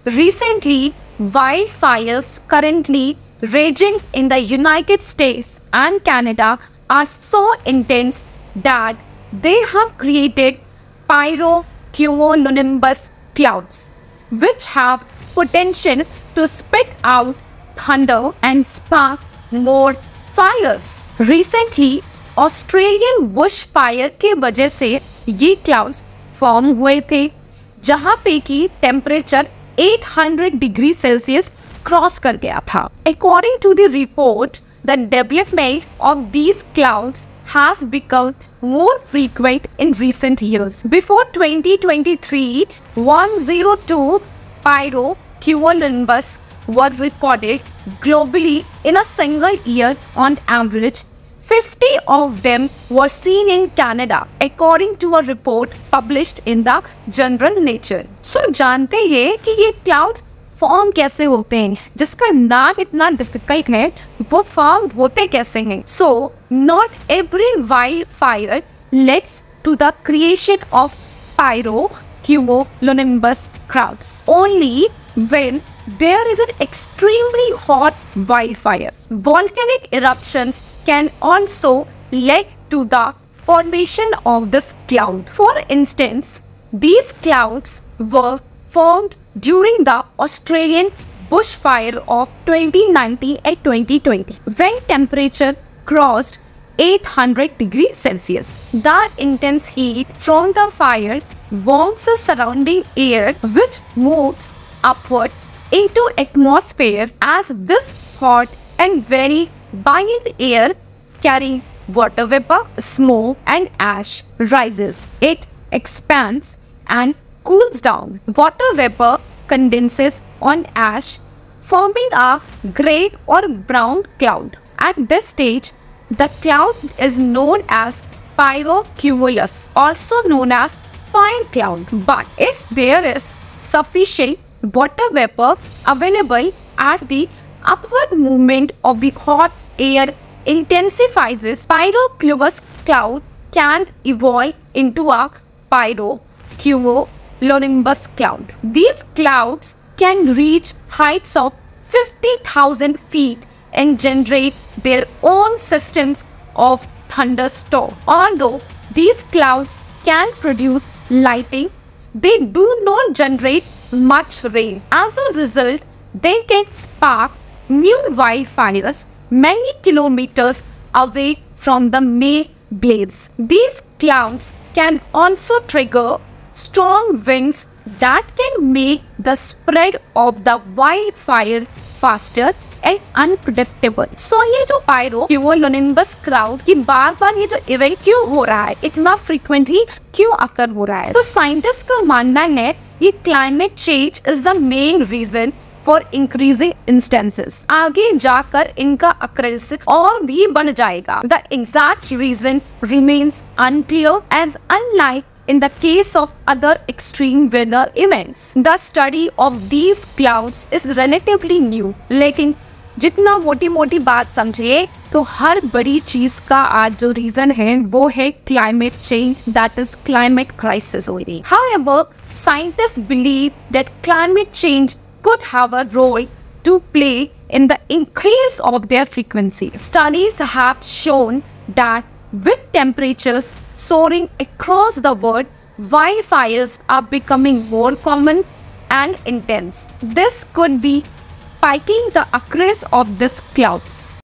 Recently, wildfires currently raging in the United States and Canada are so intense that they have created pyrocumulonimbus clouds, which have potential to spit out thunder and spark more fires. Recently, Australian Bush fire के वजह से ये clouds form हुए थे, जहां पे की temperature 800 degree Celsius cross कर गया था. According to the report, the development of these clouds has become more frequent in recent years. Before 2023, 102 pyrocumulonimbus were recorded globally in a single year. On average, 50 of them were seen in Canada, according to a report published in the Journal Nature. So, जानते हैं कि ये clouds form कैसे होते हैं, जिसका नाम इतना डिफिकल्ट है, वो फॉर्म होते कैसे हैं. So not every wild fire leads to the creation of pyrocumulonimbus clouds. Only when there is an extremely hot wildfire. Volcanic eruptions can also lead to the formation of this cloud. For instance, these clouds were formed during the Australian bushfire of 2019 and 2020, when temperature crossed 800 degrees Celsius. The intense heat from the fire warms the surrounding air, which moves upward into atmosphere as this hot and very buoyant air carrying water vapor, smoke and ash rises. It expands and cools down. Water vapor condenses on ash, forming a gray or brown cloud. At this stage, the cloud is known as pyrocumulus, also known as fine cloud. But if there is sufficient water vapor available as the upward movement of the hot air intensifies, pyrocumulus cloud can evolve into a pyrocumulonimbus cloud. These clouds can reach heights of 50,000 feet and generate their own systems of thunderstorm. Although these clouds can produce lightning, they do not generate much rain. As a result, they can spark new wildfires many kilometers away from the main blaze. These clouds can also trigger strong winds that can make the spread of the wildfire faster and unpredictable. So ये जो pyrocumulonimbus cloud की बार-बार ये जो event क्यों हो रहा है, इतना frequently क्यों अकर हो रहा है, तो साइंटिस्ट का मानना है ये climate change is the main reason for increasing instances. आगे जाकर इनका occurrence और भी बढ़ जाएगा. The exact reason remains unclear, as unlike in the case of other extreme weather events, the study of these clouds is relatively new. लेकिन जितना मोटी मोटी बात समझिए, तो हर बड़ी चीज का आज जो रीजन है वो है climate change, that is climate crisis only. However, scientists believe that climate change could have a role to play in the increase of their frequency. Studies have shown that with temperatures soaring across the world, wildfires are becoming more common and intense. This could be spiking the occurrence of these clouds.